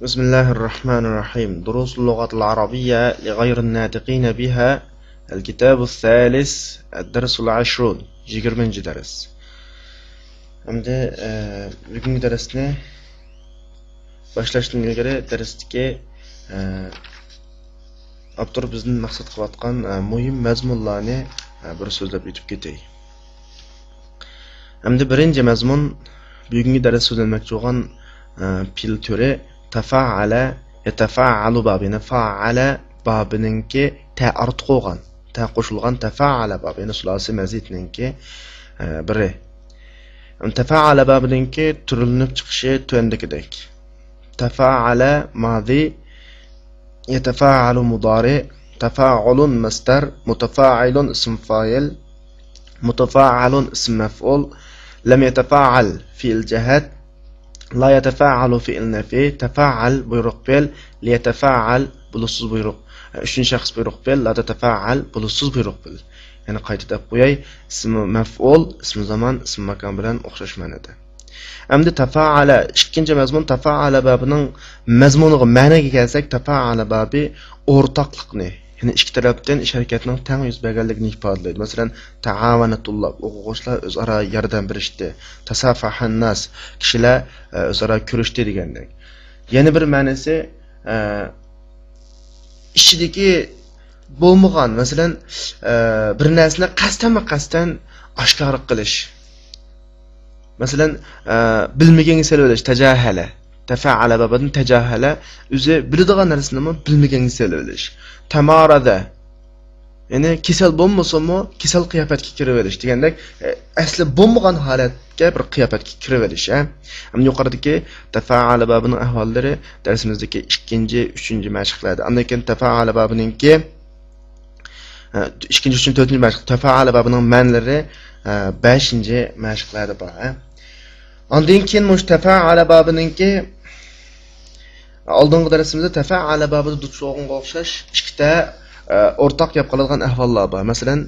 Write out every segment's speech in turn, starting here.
بسم الله الرحمن الرحيم. دروس اللغة العربية لغير الناطقين بها. الكتاب الثالث، الدرس العشرون. 20 درس. Endi bugungi darsni boshlashdan ilgari darsdagi avtor bizni maqsad qilayotgan muhim mazmunlarni bir so'zlab o'tib ketay. Endi birinchi mazmun bugungi darsda so'zlanmoqchi bo'lgan fe'l turi tafa'ala yatafa'alu babini fa'ala babininki ta ortiq qo'ygan, ta qo'shilgan tafa'ala babini sulasi mazidninki biri. Tafa'ala babininki turilinib chiqishi tuandagidek. Tafa'ala madi, yatafa'alu mudari, tafa'ulun masdar, mutafa'ilun ism fa'il, mutafa'alun ism maf'ul, lam yatafa'al fi'l jihad, la yatafa'alu fi'l nafi, tafa'al buyruq fe'l, liyatafa'al bulutsuz buyruq. Üçüncü şahs buyruq fe'l, la tatafa'al bulutsuz buyruq fe'l. Yani qaytada qo'yay, ism maf'ul, ism zaman, ism makan bilan o'xshash ma'noda. Endi tafa'ala ikkinchi mazmun tafa'ala babining mazmuniga ma'noga kelsak, tafa'ala babi o'rtoqlikni, yani ikki tarafdan ish harakatining teng yuz berganligini ifodalaydi. Masalan, ta'avanatulloh, o'quvchilar o'zaro yordam berishdi. Tasafahan nas, kishilar o'zaro ko'rishdi degandek. Yana bir ma'nosi ishidagi bo'lmagan, masalan, bir narsani qasddan oshkor qilish. Masalan, bilmaganga selalish, tajahala. Tafa'ala babidan tajahala, o'zi biladigan narsani bilmaganga selalish. Tamarada, yani kesal bo'lmasa-mu, kesal qiyofatga kirib olish degandek, asli bo'lmagan holatga bir qiyofatga kirib olish. Ham yuqoridagi tafa'ala babining ahvollari darsimizdagi 2-3 mashqlarda. Undan keyin tafa'ala babininki 2-3-4 mashq, tafa'ala babining ma'nolari 5-mashqlarda bor. Ondan keyin tafa'ala babininki oldingi darsimizda tafa'ala babida duch bo'lganga o'xshash ikkita o'rtaq gap qiladigan ahvollar bor. Masalan,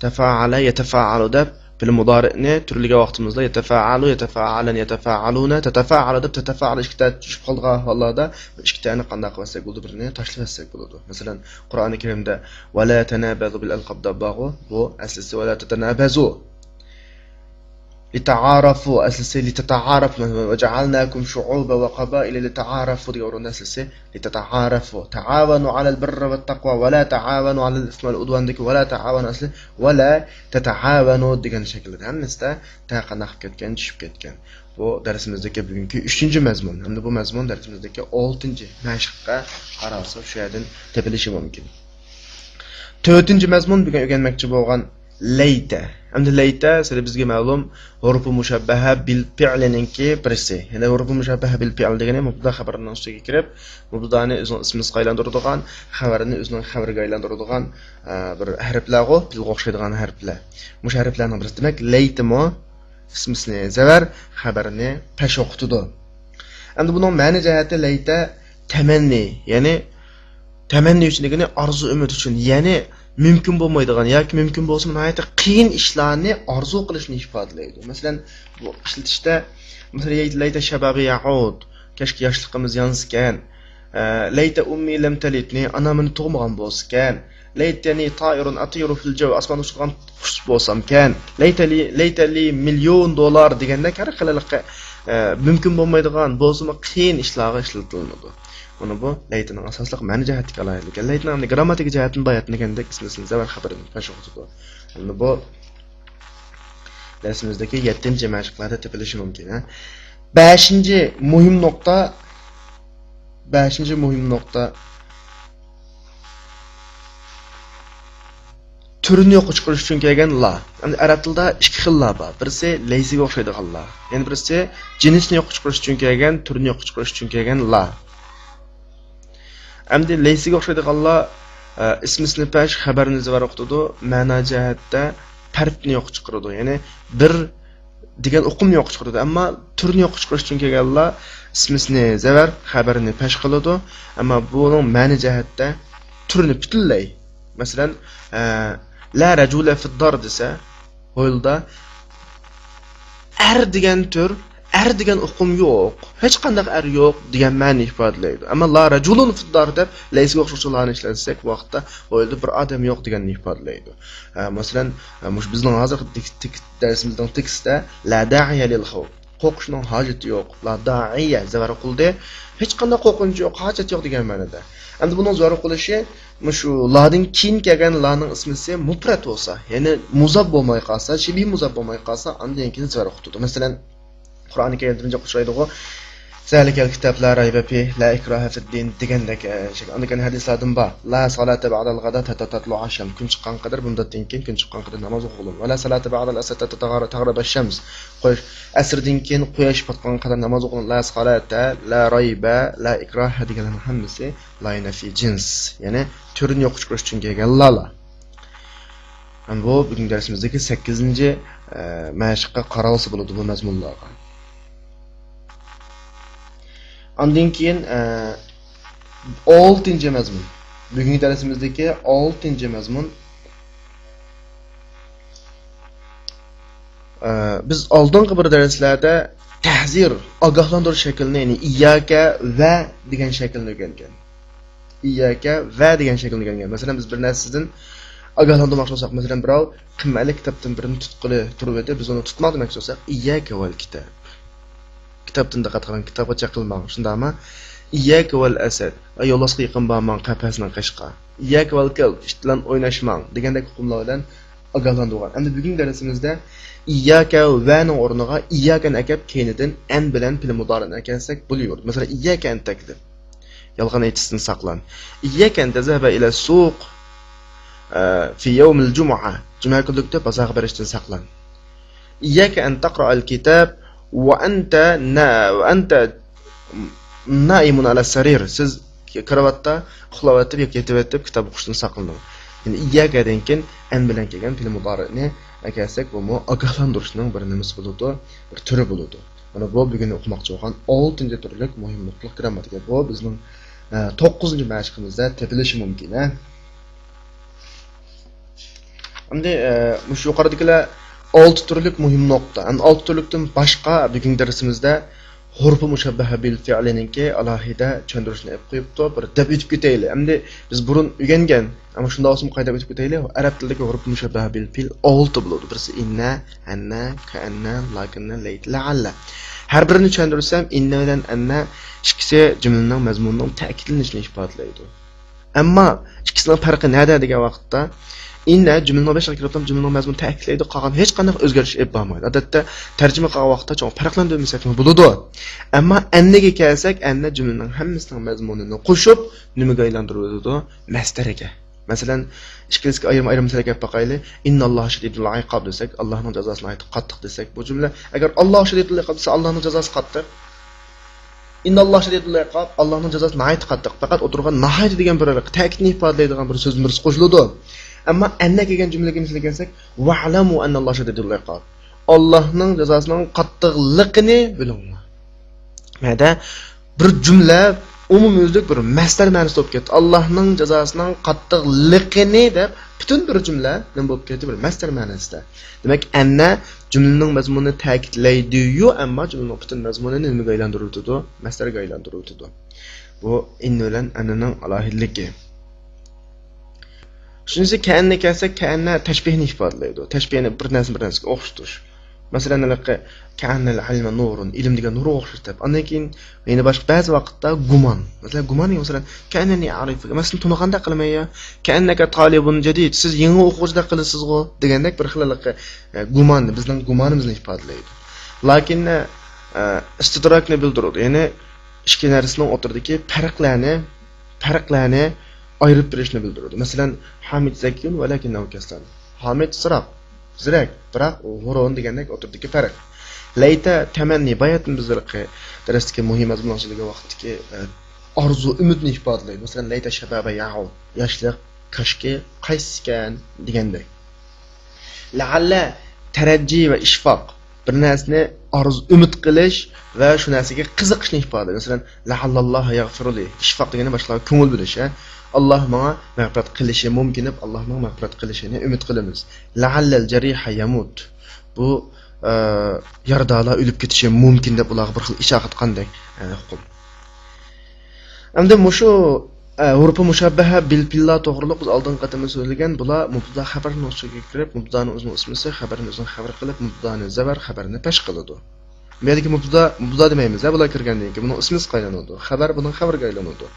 tafa'ala yatafa'alu deb bil mudari'ni turliga vaqtimizda yatafa'alu, yatafa'alan, yatafa'aluna, tatafa'alu deb tatafa'al ikkita tushib qolgan ahvollarda ikkitani qanday qilsak bo'ladi, birini tashlab bo'ladi. Masalan, Qur'oni Karimda va la tanabazu bil alqabda ba'u, bu aslisi va la tatanabazu lita'arafu, aslisi litata'arafu, va ja'alnakum shu'uban wa qaba'ila lita'arafu degan o'rinda aslisi litata'arafu. Ta'awanu 'alal birri wat taqwa va la ta'awanu 'alal ismi wal udwan deki va la ta'awanu asli va la tata'awanu degan shaklda hammasi ta qanaq ketgan, tushib ketgan. Bu darsimizdagi bugungi 3-mazmun. Endi bu mazmun darsimizdagi 6-mashqqa qaralsa shu yerdan tepilishi mumkin. 4-mazmun bugun o'rganmoqchi bo'lgan layta. Endi layta sizlar bizga ma'lum hurfu mushabbaha bil fi'lininki birisi. Ya'ni hurfu mushabbaha bil fi'l degani mubtada xabarning ustiga kirib, mubtadani o'zining ismiga aylantiradigan, xabarini o'zining xabariga aylantiradigan bir harflarga, tilga o'xshaydigan harflar. Mush harflarning birisi demak laytimo ismisini zavar, xabarini pesh o'qitadi. Endi buning ma'no jihati layta tamanni, ya'ni tamanni uchun degani orzu umid uchun, ya'ni mümkün bo'lmaydigan yoki mümkün bo'lsa nihoyatda qiyin ishlarni orzu qilishni ifodalaydi. Masalan, bu ishlatishda masalan layta shababi yaud, kashki yoshligimiz yonskan, layta ummi lam talitni, ana meni tug'magan bo'lskan, laytani ta'irun atiru fil jaw, osmonda uchgan qush bo'lsamkan, laytali million dollar deganda har xilaliqqa mümkün bo'lmaydigan bo'lsa qiyin ishlarga ishlatiladi. Bunu bu laytning asosli ma'no jihatiga alohida. Laytning grammatik jihatini bayonlagandek ismisini zavar xabarini pesh o'qitadi. Endi bu darsimizdagi 7-mashqlarda tepilishi mumkin. 5-muhim nuqta turini yo'q chiqarish uchun kelgan la. Endi arab tilida ikki xil la bor. Birisi laysiga o'xshaydigan la. Yana birisi jinsni yo'q chiqarish uchun kelgan, turini yo'q chiqarish uchun kelgan la. Endi laysiga o'xshaydiganlar ismisini pesh, xabarini zavar o'qitadi, ma'no jihatda farqni yo'q chiqaradi. Ya'ni bir degan o'qimni yo'q chiqaradi, ammo turni yo'q chiqarish uchun kelganlar ismisini zavar, xabarini pesh qiladi, ammo buning ma'no jihatda turni butunlay. Masalan, la rajula fi dar desa, o'yilda er degan tur er degan hukm yo'q, hech qanday er yo'q degan ma'ni ifodalaydi. Ammo la rajulun fiddar deb laysga o'xshashlarni ishlatsak, bu vaqtda o'yldi bir odam yo'q deganni ifodalaydi. Masalan, mush bizning hozirgi darsimizning tekstda la da'iya lil xawf. Qo'rqishning hojati yo'q. La da'iya zavar qildi. Hech qanday qo'rqinch yo'q, hojat yo'q degan ma'noda. Endi buning zavar qilishi mushu ladin keyin kelgan laning ismisi mufrat bo'lsa, ya'ni muzab bo'lmay qolsa, shibi muzab bo'lmay qolsa, undan keyin zavar qildi. Masalan, Qur'oni Karimda qo'shaydi-ku, zalikal kitab la rayba fi la ikraha fid din degandek shekilda hadislardan bor. La salata ba'dal ghadat hatta tatlu asham. Kun chiqqan qadar bundan keyin kun chiqqan qadar namoz o'qiladi. Va la salata ba'dal asr hatta taghraba ash-shams. Qo'yish asrdan keyin quyosh botgan qadar namoz o'qiladi. La salata la rayba la ikraha deganlar hammasi layna fi jins. Ya'ni turni yo'q chiqarish uchun kelgan lala. Bu bugungi darsimizdagi 8-mashqqa qaralsa bo'ladi bu mazmunlarga. Ondan keyin 6-mazmun. Bugungi darsimizdagi 6-mazmun. Biz oldingi bir darslarda tahzir, ogohlantirish shaklini, ya'ni iyyaka va degan shaklni o'rgangan. Iyyaka va degan shaklni o'rgangan. Masalan, biz bir narsadan ogohlantirmoqchi bo'lsak, masalan, birov qimmatli kitobdan birini tutqili turib edi, biz uni tutmoq demoqchi bo'lsak, iyyaka val kitob. Kitobdan diqqat qiling, kitobga chaqilmang. Shundami? Iyyaka val asad. Yo'llasga yaqin bormang, qafasdan qashqa. Iyyaka val kal, ishtilan o'ynashmang degandek hukmlar bilan ogohlantirgan. Endi bugungi darsimizda iyyaka va ning o'rniga iyyakani akab keynidan an bilan fil mudorini akansak bo'laverdi. Masalan, iyyaka an takdir. Yolg'on aytishdan saqlan. Iyyaka an tazhaba ila suq fi yawm al-jum'a. Juma kunida bozorga borishdan saqlan. Iyyaka an taqra al-kitab وأنت نائم على السرير. Siz karavotda uxlayotib yoki yetib kitob o'qishdan saqlaning. Ya'ni iyyaga keyin an bilan kelgan fe'l mudorini akalsak, bu ogohlantirishning bir nimasi bo'ladi, bir turi bo'ladi. Mana bu bugun o'qimoqchi bo'lgan 6-turlik muhim mutlaq grammatika. Bu bizning 9-mashqimizda tepilishi mumkin. Endi mush yuqoridagilar 6 turlik muhim nuqta. Endi 6 turlikdan boshqa bugungi darsimizda hurf mushabbaha bil fi'lininki alohida tushuntirishni olib qo'yibdi. Bir deb o'tib ketaylik. Endi biz burun o'rgangan, ammo shunda o'zim qayda o'tib ketaylik. Arab tilidagi hurf mushabbaha bil fi'l 6 bo'ladi. Birisi inna, anna, ka'anna, lakinna, layt, la'alla. Har birini tushuntirsam, inna bilan anna ikkisi jumlaning mazmunining ta'kidlanishini ifodalaydi. Ammo ikkisining farqi nada degan vaqtda inna jumlaning boshqa kiribdan jumlaning mazmuni ta'kidlaydi, qolgan hech qanday o'zgarish olib bo'lmaydi. Odatda tarjima qilgan vaqtda cho'ng farqlantirmasak bo'ladi. Ammo annaga kelsak, anna jumlaning hammasining mazmunini qo'shib nimaga aylantiradi? Masdariga. Masalan, ikkisiga ayrim misolaga boqaylik. Innallohu shadidul iqob desak, Allohning jazosini aytib qattiq desak, bu jumla agar Alloh shadidul iqob desa, Allohning jazosi qattiq. Innallohu shadidul iqob, Allohning jazosi nihoyat qattiq. Faqat o'tirgan nihoyat degan bir ta'kidni ifodalaydigan bir so'z birisi qo'shiladi. Ammo anna kelgan jumlaga misol kelsak, wa'lamu annallohu shadidul iqob. Allohning jazosining qattiqligini bilinglar. Mana bir jumla umumyuzlik bir masdar ma'nosida bo'lib ketdi. Allohning jazosining qattiqligini deb butun bir jumla nima bo'lib ketdi? Bir masdar ma'nosida. Demak, anna jumlaning mazmunini ta'kidlaydi-yu, ammo jumlaning butun mazmunini nimaga aylantiradi? Masdarga aylantiradi. Bu inna bilan annaning alohidligi. Shunisi ka'anna kelsak, ka'anna tashbihni ifodalaydi. Tashbihni bir narsaga o'xshatirish. Masalan, ka'anna al-ilma nurun, ilm degan nurga o'xshatib. Undan keyin yana boshqa ba'zi vaqtda gumon. Masalan, gumon masalan ka'annani a'rif. Masalan, tuniganda qilmayya. Ka'annaka talibun jadid. Siz yangi o'quvchida qilasizmi degandek bir xilaliqi gumonni, bizning gumonimizni ifodalaydi. Lekin istidrakni bildiradi. Ya'ni ikki narsaning o'tirdagi farqlarni ayırıp birishni bildiradi. Masalan, Hamid zakiyun va lakinnahu kaslan. Hamid zirak, biroq g'uron degandek o'tirdiki farq. Layta tamanni bayatni bizlarga darasdagi muhim mazmunligi vaqtiki orzu, umidni ifodalaydi. Masalan, layta shababa ya'u, yoshlik kashki qayskan degandek. La'alla tarajji va ishfoq, bir narsani orzu, umid qilish va shu narsaga qiziqishni ifodalaydi. Masalan, la'allallohu yaghfirli. Ishfoq degani boshqa ko'ngil bo'lish. Allah menga mag'firat qilishi mumkin deb Allohning mag'firat qilishini umid qilamiz. La'allal jariha yamut. Bu yardala ölüp ketişi mümkün dep ular bir xil işaret qanday hukum. Endi mushu Urfu mushabbaha bil pilla to'g'riliq biz oldin qatim so'zlagan bular mubtada xabarni o'ziga kirib, mubtadani o'zining ismisi, xabarni o'zining xabar qilib, mubtadani zabar xabarini pesh qiladi. Bu yerdagi mubtada demaymiz, bular kirgandan keyin buning ismi qaylanadi. Xabar buning xabarga aylanadi.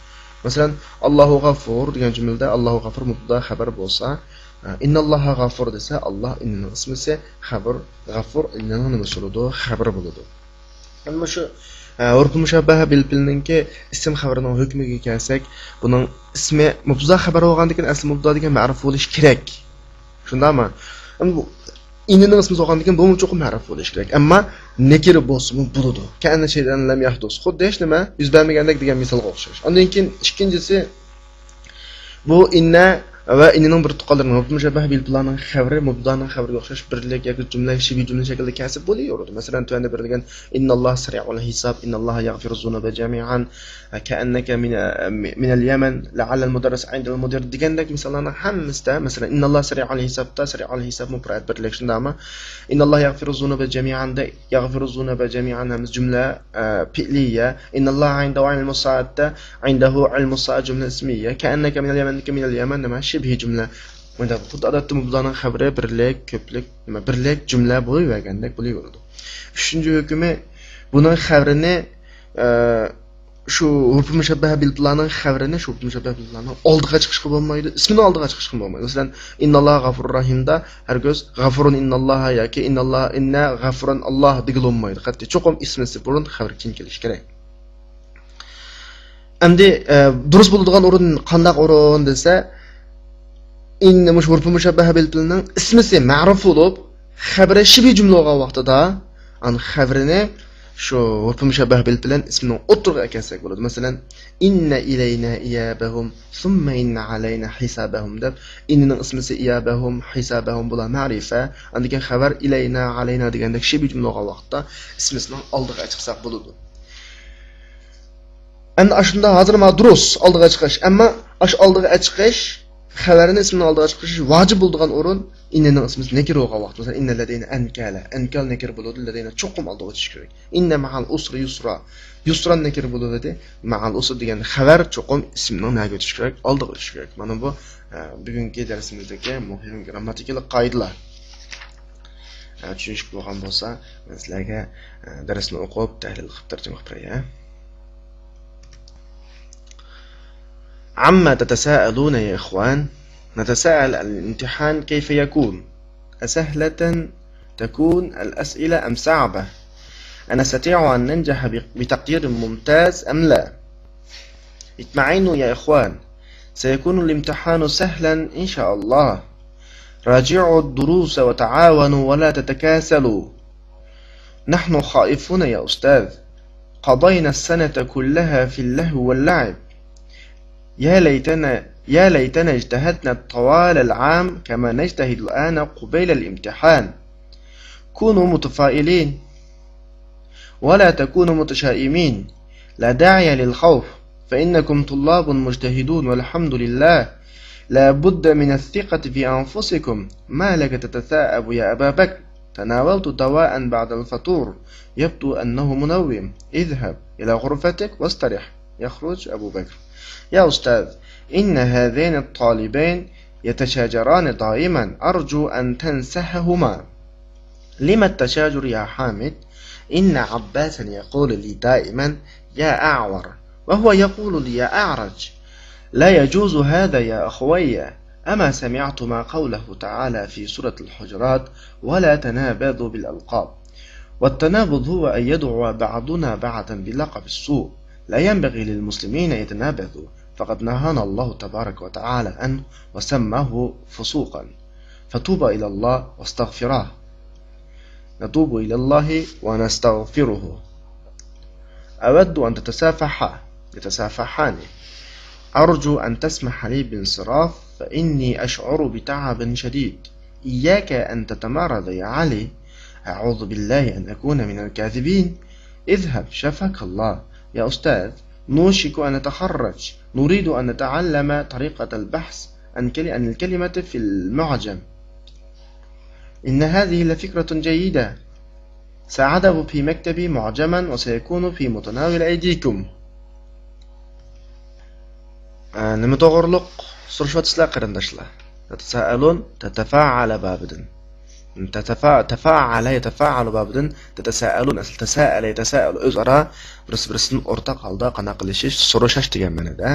Masalan, Allohu g'afur degan jumlada Allohu g'afur mubtada xabar bo'lsa, innalloha g'afur desa, Alloh inning ismisi, xabar g'afur inning nima bo'ladi? Xabar bo'ladi. Ammo shu urf mushabbaha bil pilninki ism xabarining hukmiga kelsak, buning ismi mubtada xabar bo'lgandan keyin asli mubtada degan ma'ruf bo'lish kerak. Shundami? Ammo inining ismi bo'lgandan keyin bu cho'qim ma'ruf bo'lish kerak. Ammo nekir bo'lsa bo'ladi. Kana shaydan lam yahdus. Xuddi hech nima yuz bermagandek degan misolga o'xshash. Undan keyin ikkinchisi bu inna va inining bir tuqqanlarining urf mushabbaha bil pilning xabari mubtadaning xabariga o'xshash birlik yoki jumla shibi jumla shaklida kasb bo'laveradi. Masalan, tuanda berilgan innalloha sari'ul hisab, innalloha yaghfiru zunuba jami'an ka'annaka min al-yaman la'alla al-mudarris 'inda al-mudir degandek misollarning hammasida, masalan, innalloha sari'ul hisabda sari'ul hisab mufrad birlik shundami? Innalloha yaghfiru zunuba jami'an da yaghfiru zunuba jami'an ham jumla fi'liya, innalloha 'indahu 'ilmu sa'atda 'indahu 'ilmu sa'at jumla ismiya, ka'annaka min al-yaman nima shibhi jumla. Bunda xuddi odatda mubtadaning xabari birlik, ko'plik, nima birlik jumla bo'lavergandek bo'laveradi. Uchinchi hukmi buning xabarini shu urf mushabbaha bil planing xabarini shu urf mushabbaha bil planing oldiga chiqishga bo'lmaydi, ismini oldiga chiqishga bo'lmaydi. Masalan, innalloha g'afurur rahimda hargiz g'afurun innalloha yoki innalloha inna g'afurun Alloh degan bo'lmaydi. Qat'iy cho'qim ismisi burun xabar keyin kelish kerak. Endi durust bo'ladigan o'rin qanday o'rin desa, inna urf mushabbaha bil planing ismisi ma'ruf bo'lib, xabari shibi jumla bo'lgan vaqtida an xabarini shu urf mushabbah bil bilan ismini o'tirga ekansak bo'ladi. Masalan, inna ilayna iyabahum thumma inna alayna hisabahum deb inning ismisi iyabahum hisabahum bular ma'rifa, andigan xabar ilayna alayna degandek shibi jumla bo'lgan vaqtda ismisining oldiga chiqsak bo'ladi. Endi ashunda hozir ma durus oldiga chiqish, ammo ash oldiga chiqish xabarini ismini oldiga chiqish vojib bo'lgan o'rin inning ismi nekir bo'lgan vaqt. Masalan, inna ladayna ankal nekir bo'ladi, ladayna cho'qim oldiga chiqish kerak. Inna ma'al usri yusra, yusran nekir bo'ladi, ma'al usri degan xabar cho'qim ismning naga o'tish kerak, oldiga o'tish kerak. Mana bu bugungi darsimizdagi muhim grammatikal qoidalar. Tushunishib bo'lgan bo'lsa, men sizlarga darsni o'qib, tahlil qilib tarjima qilib beray. عما تتساءلون يا إخوان؟ نتساءل الامتحان كيف يكون؟ أسهلة تكون الأسئلة أم صعبة؟ أنستطيع أن ننجح بتقدير ممتاز أم لا؟ اطمئنوا يا إخوان، سيكون الامتحان سهلا إن شاء الله. راجعوا الدروس وتعاونوا ولا تتكاسلوا. نحن خائفون يا أستاذ، قضينا السنة كلها في اللهو واللعب. يا ليتنا اجتهدنا طوال العام كما نجتهد الآن قبيل الامتحان. كونوا متفائلين ولا تكونوا متشائمين، لا داعي للخوف فإنكم طلاب مجتهدون والحمد لله. لا بد من الثقة في أنفسكم. ما لك تتثاءب يا أبا بكر؟ تناولت دواء بعد الفطور يبدو أنه منوم. اذهب إلى غرفتك واسترح. يخرج أبو بكر. يا أستاذ، إن هذين الطالبين يتشاجران دائما، أرجو أن تنسحهما. لما التشاجر يا حامد؟ إن عباسا يقول لي دائما يا أعور، وهو يقول لي يا أعرج. لا يجوز هذا يا أخوي. أما سمعت ما قوله تعالى في سورة الحجرات ولا تنابذوا بالألقاب؟ والتنابذ هو أن يدعو بعضنا بعضا بلقب السوء. لا ينبغي للمسلمين يتنابذوا، فقد نهانا الله تبارك وتعالى عنه وسماه فسوقا. فتوب إلى الله واستغفراه. نتوب إلى الله ونستغفره. أود أن يتسافحان. أرجو أن تسمح لي بانصراف فإني أشعر بتعب شديد. إياك أن تتمرد يا علي. أعوذ بالله أن أكون من الكاذبين. اذهب شفاك الله. يا أستاذ، نوشك أن نتخرج، نريد أن نتعلم طريقة البحث عن الكلمة في المعجم. إن هذه لفكرة جيدة، سأعده في مكتبي معجما وسيكون في متناول أيديكم. nima to'g'riliq so'rashyapsizlar qarindoshlar. Tatasaalun tatafa'ala babidan. Tafa'ala yatafa'alu babidan tatasaalun asl tasa'ala yatasaalu o'zaro bir-birini o'rtaq holda qana qilishish, so'rashash degan ma'noda.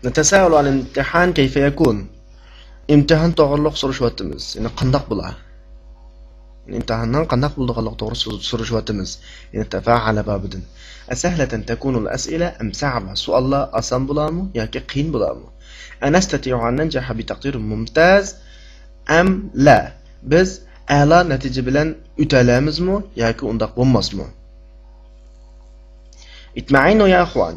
Natasaalu al-imtihan kayfa yakun. İmtihan to'g'riliq so'rashyapmiz. Ya'ni qandoq bo'ladi? imtihandan qandoq bo'lganligi to'g'risida so'rashyapmiz. Ya'ni tafa'ala babidan. أسهلة تكون الأسئلة أم صعبة؟ سؤال أسان بلامو ياكي قين بلامو؟ أنستطيع أن ننجح بتقدير ممتاز أم لا؟ biz a'lo natija bilan o'talamizmi yoki undaq bo'lmasmi? Itma'inu ya akhwan.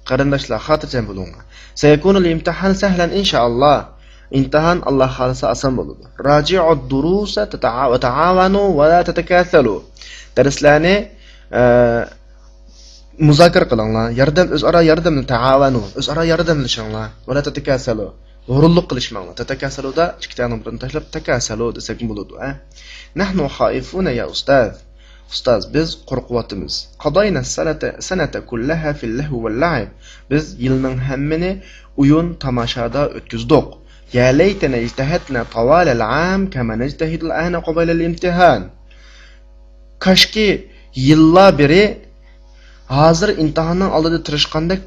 Qarindoshlar, xotirjam bo'linglar. Sayakunu al-imtihan sahlan inshaalloh. Imtihan Alloh xolisa oson bo'ladi. Raji'ud durusa wa ta'awanu wa la tatakathalu. Darslarni muzokara qilinglar, o'zaro yordamni ta'avanu, o'zaro yordamlashinglar, wala tatakasalu. G'ururlik qilishmanglar. Tatakasaluda ikkitaning birini tashlab takasalu desak bo'ladi, Nahnu khaifuna ya ustaz. Ustaz, biz qo'rqyapmiz. Qadayna sanata kullaha fil lahu wal la'ib. Biz yilning hammini o'yin tomashada o'tkazdik. Ya laytana ijtahadna tawal al-'am kama najtahidu al-ana qabla al-imtihan. Kashki yillar beri hozir imtihonning oldida tirishqandek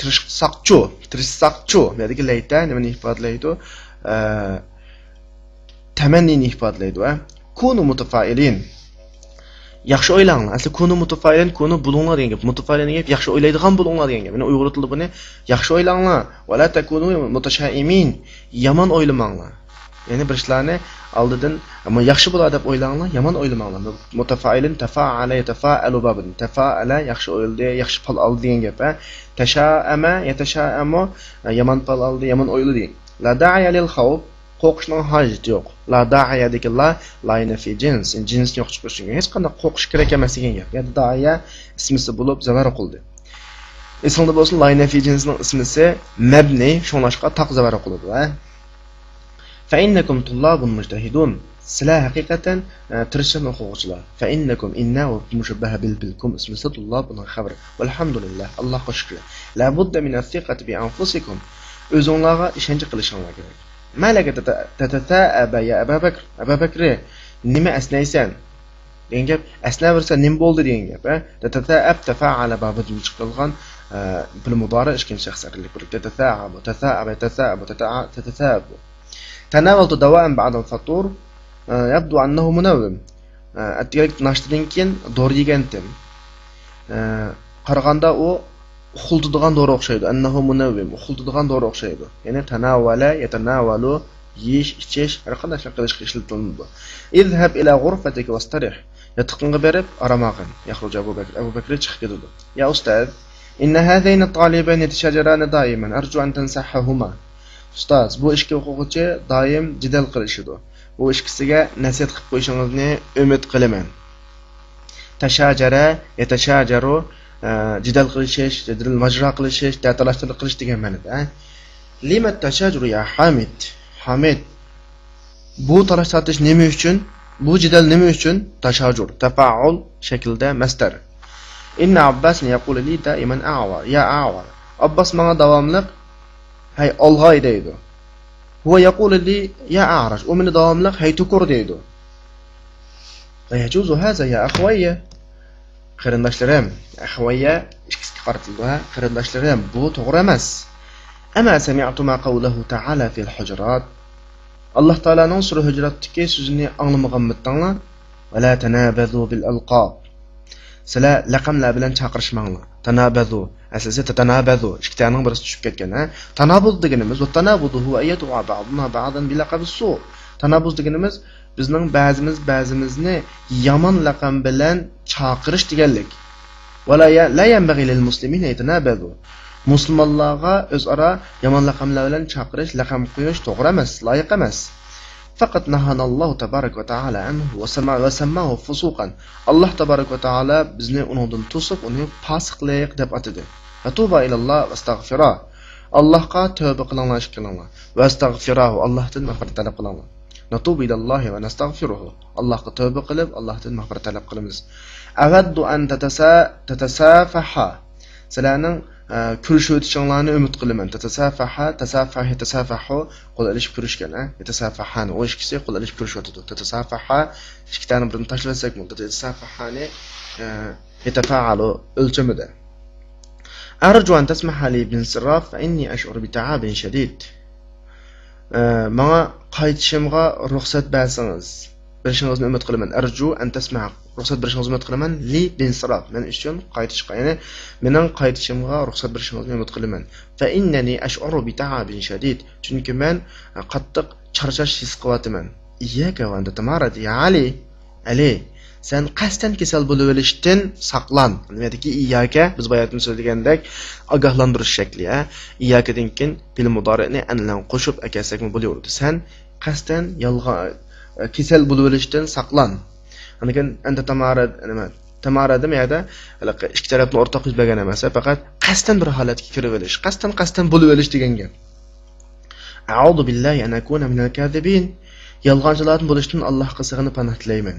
tirishsaqchu. Ya'ni layta nimani ifodalaydi? Tamannini ifodalaydi, Kunu mutafailin. Yaxshi o'ylanglar. Asli kunu mutafailin, kunu bo'linglar degan gap. Mutafailin degan gap yaxshi o'ylaydigan bo'linglar degan gap. Ya'ni uyg'ur tilida buni yaxshi o'ylanglar. Wala takunu mutashaimin. Yomon o'ylamanglar. Ya'ni bir ishlarni oldidan ammo yaxshi bo'ladi deb o'ylanglar, yomon o'ylamanglar. Mutafailin tafa'ala yatafa'alu babin. Tafa'ala yaxshi o'yladi, yaxshi pul oldi degan gap, Tasha'ama yatasha'amu yomon pul oldi, yomon o'yladi. La da'iya lil khawf. Qo'rqishning hojati yo'q. La da'iya deganlar layna fi jins. Jins yo'q chiqishga hech qanday qo'rqish kerak emas degan gap. Ya'ni da'iya ismisi bo'lib zavar qildi. Esimda bo'lsin, layna fi jinsning ismisi mabni, shunlashqa taq zavar qiladi, فإنكم طلاب مجتهدون. سلا حقيقة ترشن أخوة. فإنكم إنه مشبه بالكم اسم طلاب خبر. والحمد لله الله شكر. لابد من الثقة بأنفسكم. أزونلاغا إشانج قلشانلاغا كيرك. ما لك تتثاءب يا أبا بكر نما أسنايسان degan gap asna versa nim bo'ldi degan gap, Tata'ab tafa'ala babida chiqilgan bil muborak ishkin shaxslarlik bo'lib tata'ab. تناولت دواء بعد الفطور يبدو أنه منوم. أتيك ناشتدين كين دور يجنتم. قرغاندا أو خلطدغان دور أخشيدو. أنه منوم. خلطدغان دور أخشيدو. يعني تناول يتناولو يش إيش رقنا شكلش خشلتلندو. اذهب إلى غرفتك واسترح. يتقن برب أرماغن. يخرج أبو بكر يشخدو. يا أستاذ إن هذين الطالبين يتشاجران دائما. أرجو أن تنصحهما. Ustaz, bu ishga o'quvchi doim jidal qilishidi. Bu ishkisiga nasihat qilib qo'yishingizni umid qilaman. Tashajara, yatashajaru, jidal qilishish, jidal majra qilish, ta'talashtirib qilish degan ma'noda. Lima tashajuru ya Hamid. Hamid, bu talash tortish nima uchun? Bu jidal nima uchun? Tashajur, tafa'ul shaklda masdar. Inna Abbas yaqulu li daiman a'war, ya a'war. Abbas menga davomli هاي الله deydi. هو يقول لي يا أعرج ومن دواملق هاي تكر deydi. لا يجوز هذا يا أخويا. Qarindoshlarım, أخويا ishkisiga qaratildi. Qarindoshlarım, bu to'g'ri emas. Ama sami'tu ma qawluhu ta'ala fil hujurat. Alloh taolaning sura Hujratdagi so'zini anglamaganmidinglar? Va la tanabazu bil alqab. Sizlar laqamlar bilan chaqirishmanglar. Tanabazu. Asosiy tatanabazu. Ikkitaning birisi tushib ketgan, Tanabuz deganimiz, va tanabudu huwa ayatu ba'duna ba'dan bi laqabis su. Tanabuz deganimiz bizning ba'zimizni yomon laqam bilan chaqirish deganlik. Va la yanbaghi lil muslimina yatanabazu. Musulmonlarga o'zaro yomon laqamlar bilan chaqirish, laqam qo'yish to'g'ri emas, loyiq emas. Faqat nahana Alloh tabarak va taala anhu va sammahu fusuqan. Alloh tabarak va taala bizni uningdan to'sib, uni fosiqlik deb atadi. Atuba ilalloh vastag'firah. Allohga tavba qilinglar, va astag'firahu. Allohdan mag'firat talab qilinglar. natubu ilallohi va nastaghfiruhu. Allohga tavba qilib, Allohdan mag'firat talab qilamiz. Awaddu an tatasafaha. Sizlarning kurashib o'tishinglarni umid qilaman. Tasafahu qo'l ilishib kurashgan, Yatasafahani o ikkisi qo'l ilishib kurashib o'tadi. Tatasafaha ikkitani birini tashlasak bo'ladi. Tatasafahani yatafa'alu o'lchamida. Arju an tasmaha li bin siraf fa inni ash'uru bi ta'abin shadid. Menga qaytishimga ruxsat bersangiz, berishingizni umid qilaman. Arju an tasmaha ruxsat berishingizni umid qilaman li bin siraf. Men uchun qaytishga, ya'ni mening qaytishimga ruxsat berishingizni umid qilaman. Fa innani ash'uru bi ta'abin shadid. Chunki men qattiq charchash his qilyapman. Iyyaka va anta tamarad ya Ali. Sen qasdan kasal bo'lib olishdan saqlan. Nimadaki iyyaka biz boyatni so'zlagandek ogohlantirish shakli, Iyyakadan keyin fe'l mudori'ni anlan qo'shib akasakmi bo'laverdi. Sen qasdan yolg'on kasal bo'lib olishdan saqlan. Lekin anta tamarad nima? Tamarad demeyda ikki tarafni o'rtaq yuzlagan emas, faqat qasdan bir holatga kirib olish, qasdan bo'lib olish degan gap. A'udhu billahi an akuna minal kadhibin. Yolg'onchilardan bo'lishdan Allohga sig'inib panoh tilayman.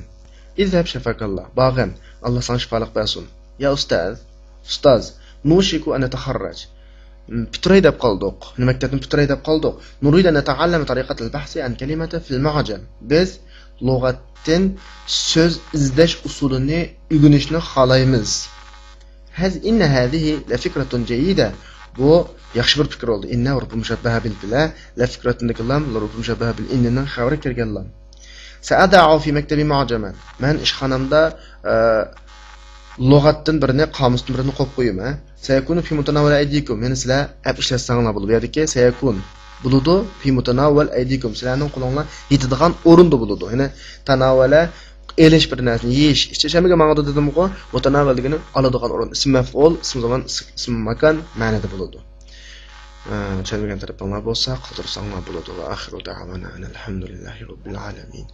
İzhab shafakallah. Bag'in, Alloh sana shifolik bersin. Ya ustoz, nushiku an nataharraj. Pitray deb qoldik. Maktabdan pitray deb qoldik. Nurida nata'allama tariqat al-bahsi an kalimati fil mu'jam. Biz lug'atdan so'z izlash usulini o'rganishni xohlaymiz. Inna hadhihi la fikratun jayyida. Bu yaxshi bir fikr bo'ldi. Inna urfu mushabbaha bil bila la fikratun lam urfu mushabbaha bil innaning xabari kelganlar. Sa'ada'u fi maktabi mu'jaman. Men ishxonamda lug'atdan birini, qomusdan birini qo'yib qo'yaman. Sayakunu fi mutanawwal aydikum. Men sizlar app ishlasanglar bo'ladi. Bu yerdagi sayakun buludu fi mutanawwal aydikum. Sizlarning qo'linglar yetadigan o'rinda bo'ladi. Ya'ni tanawwala elish bir narsani yeyish. Ishlashamga ma'noda dedim-ku, mutanawwal degani oladigan o'rin. Ism maf'ul, ism zaman, ism makan ma'noda bo'ladi. Tushunmagan taraflar bo'lsa, qoldirsanglar bo'ladi. Va axiru da'wana alhamdulillahi robbil alamin.